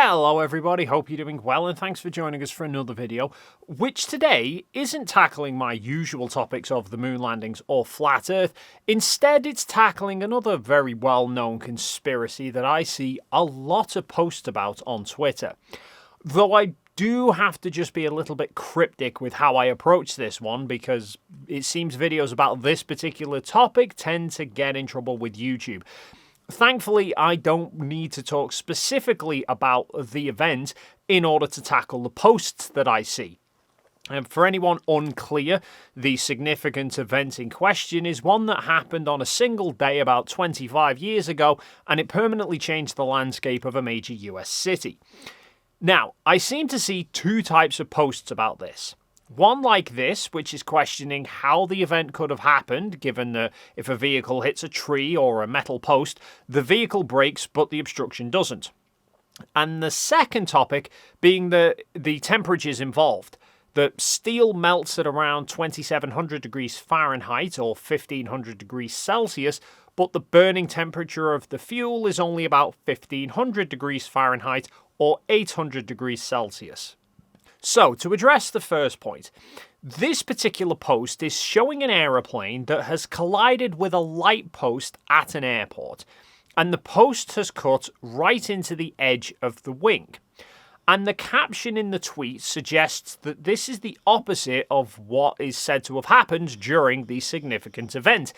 Hello everybody, hope you're doing well and thanks for joining us for another video, which today isn't tackling my usual topics of the moon landings or flat earth. Instead, it's tackling another very well-known conspiracy that I see a lot of posts about on Twitter. Though I do have to just be a little bit cryptic with how I approach this one, because it seems videos about this particular topic tend to get in trouble with YouTube. Thankfully, I don't need to talk specifically about the event in order to tackle the posts that I see. And for anyone unclear, the significant event in question is one that happened on a single day about 25 years ago, and it permanently changed the landscape of a major US city. Now, I seem to see two types of posts about this. One like this, which is questioning how the event could have happened, given that if a vehicle hits a tree or a metal post, the vehicle brakes but the obstruction doesn't. And the second topic being the temperatures involved. That steel melts at around 2700 degrees Fahrenheit or 1500 degrees Celsius, but the burning temperature of the fuel is only about 1500 degrees Fahrenheit or 800 degrees Celsius. So, to address the first point, this particular post is showing an aeroplane that has collided with a light post at an airport, and the post has cut right into the edge of the wing. And the caption in the tweet suggests that this is the opposite of what is said to have happened during the significant event.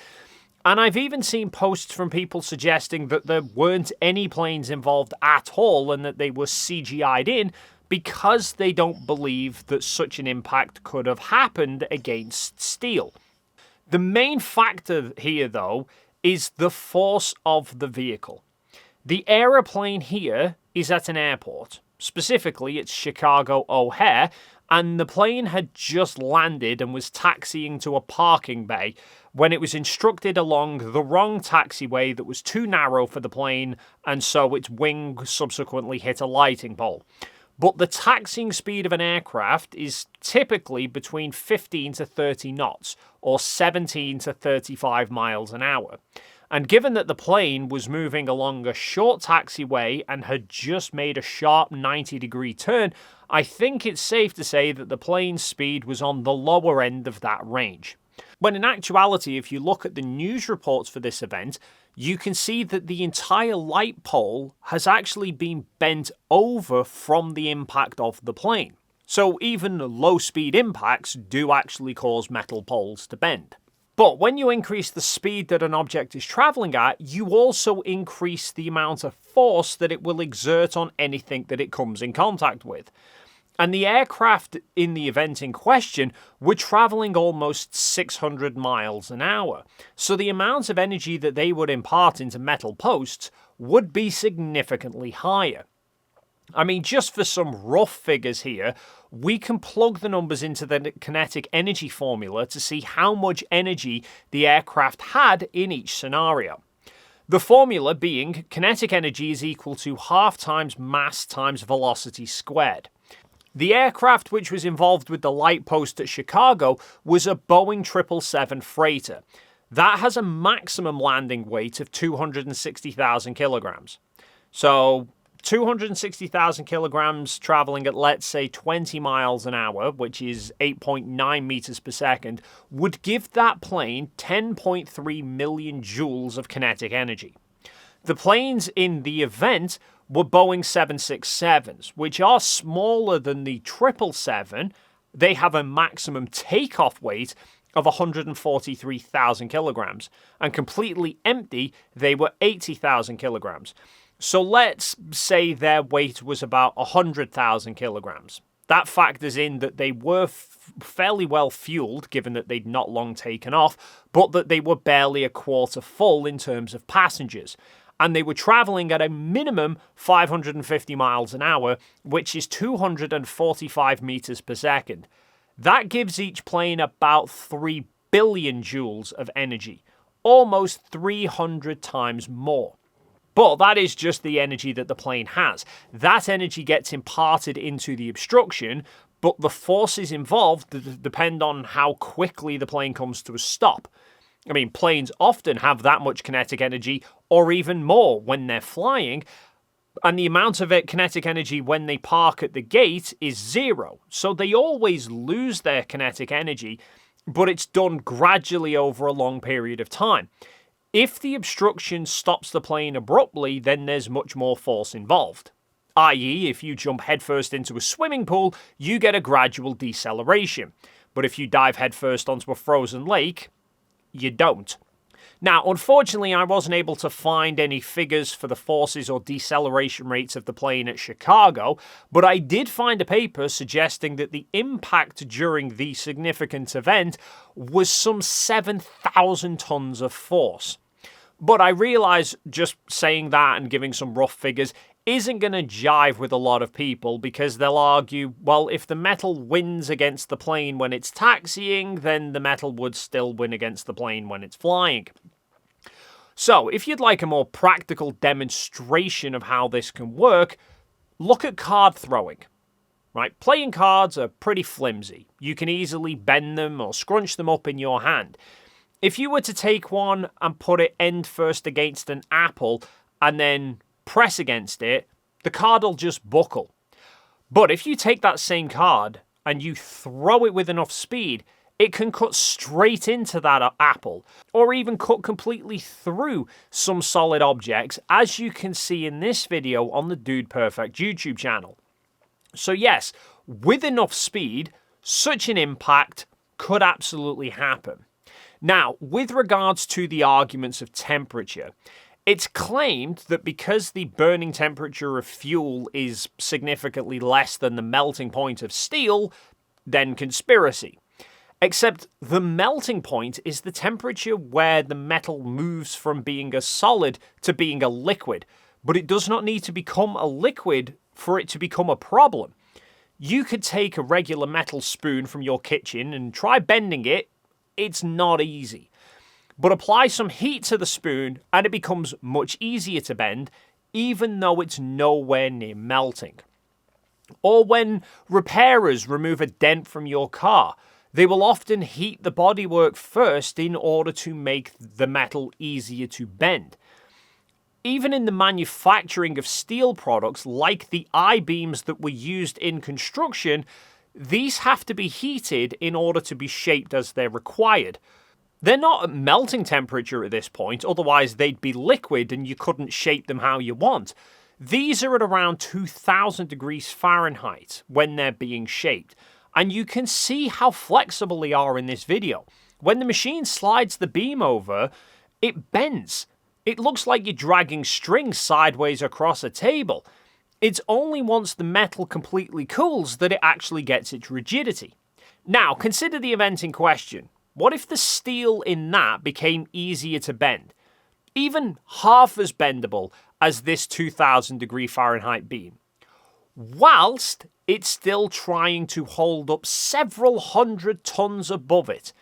And I've even seen posts from people suggesting that there weren't any planes involved at all and that they were CGI'd in, because they don't believe that such an impact could have happened against steel. The main factor here, though, is the force of the vehicle. The aeroplane here is at an airport. Specifically, it's Chicago O'Hare, and the plane had just landed and was taxiing to a parking bay when it was instructed along the wrong taxiway that was too narrow for the plane, and so its wing subsequently hit a lighting pole. But the taxiing speed of an aircraft is typically between 15 to 30 knots, or 17 to 35 miles an hour. And given that the plane was moving along a short taxiway and had just made a sharp 90-degree turn, I think it's safe to say that the plane's speed was on the lower end of that range. When in actuality, if you look at the news reports for this event, you can see that the entire light pole has actually been bent over from the impact of the plane. So even low-speed impacts do actually cause metal poles to bend. But when you increase the speed that an object is travelling at, you also increase the amount of force that it will exert on anything that it comes in contact with. And the aircraft in the event in question were travelling almost 600 miles an hour. So the amount of energy that they would impart into metal posts would be significantly higher. I mean, just for some rough figures here, we can plug the numbers into the kinetic energy formula to see how much energy the aircraft had in each scenario. The formula being kinetic energy is equal to half times mass times velocity squared. The aircraft which was involved with the light post at Chicago was a Boeing 777 freighter. That has a maximum landing weight of 260,000 kilograms. So 260,000 kilograms traveling at, let's say, 20 miles an hour, which is 8.9 meters per second, would give that plane 10.3 million joules of kinetic energy. The planes in the event were Boeing 767s, which are smaller than the 777. They have a maximum takeoff weight of 143,000 kilograms, and completely empty, they were 80,000 kilograms. So let's say their weight was about 100,000 kilograms. That factors in that they were fairly well fueled, given that they'd not long taken off, but that they were barely a quarter full in terms of passengers. And they were travelling at a minimum 550 miles an hour, which is 245 meters per second. That gives each plane about 3 billion joules of energy, almost 300 times more. But that is just the energy that the plane has. That energy gets imparted into the obstruction, but the forces involved depend on how quickly the plane comes to a stop. I mean, planes often have that much kinetic energy, or even more when they're flying, And the amount of kinetic energy when they park at the gate is 0. So they always lose their kinetic energy, but it's done gradually over a long period of time. If the obstruction stops the plane abruptly, then there's much more force involved. I.e., if you jump headfirst into a swimming pool, you get a gradual deceleration. But if you dive headfirst onto a frozen lake, you don't. Now, unfortunately, I wasn't able to find any figures for the forces or deceleration rates of the plane at Chicago, but I did find a paper suggesting that the impact during the significant event was some 7,000 tons of force. But I realise just saying that and giving some rough figures isn't going to jive with a lot of people, because they'll argue, well, if the metal wins against the plane when it's taxiing, then the metal would still win against the plane when it's flying. So, if you'd like a more practical demonstration of how this can work, look at card throwing. Right? Playing cards are pretty flimsy. You can easily bend them or scrunch them up in your hand. If you were to take one and put it end first against an apple and then press against it, the card will just buckle. But if you take that same card and you throw it with enough speed, it can cut straight into that apple, or even cut completely through some solid objects, as you can see in this video on the Dude Perfect YouTube channel. So yes, with enough speed, such an impact could absolutely happen. Now, with regards to the arguments of temperature, it's claimed that because the burning temperature of fuel is significantly less than the melting point of steel, then conspiracy. Except the melting point is the temperature where the metal moves from being a solid to being a liquid, but it does not need to become a liquid for it to become a problem. You could take a regular metal spoon from your kitchen and try bending it. It's not easy. But apply some heat to the spoon and it becomes much easier to bend, even though it's nowhere near melting. Or when repairers remove a dent from your car, they will often heat the bodywork first in order to make the metal easier to bend. Even in the manufacturing of steel products like the I-beams that were used in construction, these have to be heated in order to be shaped as they're required. They're not at melting temperature at this point, otherwise they'd be liquid and you couldn't shape them how you want. These are at around 2000 degrees Fahrenheit when they're being shaped, and you can see how flexible they are in this video. When the machine slides the beam over, it bends. It looks like you're dragging string sideways across a table. It's only once the metal completely cools that it actually gets its rigidity. Now, consider the event in question. What if the steel in that became easier to bend? Even half as bendable as this 2000 degree Fahrenheit beam, whilst it's still trying to hold up several hundred tons above it.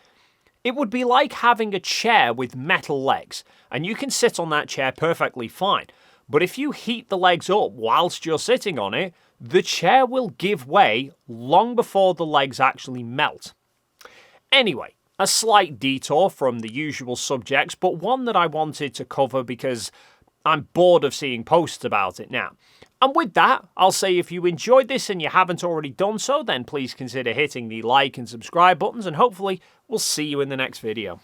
It would be like having a chair with metal legs, and you can sit on that chair perfectly fine. But if you heat the legs up whilst you're sitting on it, the chair will give way long before the legs actually melt. Anyway, a slight detour from the usual subjects, but one that I wanted to cover because I'm bored of seeing posts about it now. And with that, I'll say if you enjoyed this and you haven't already done so, then please consider hitting the like and subscribe buttons, and hopefully we'll see you in the next video.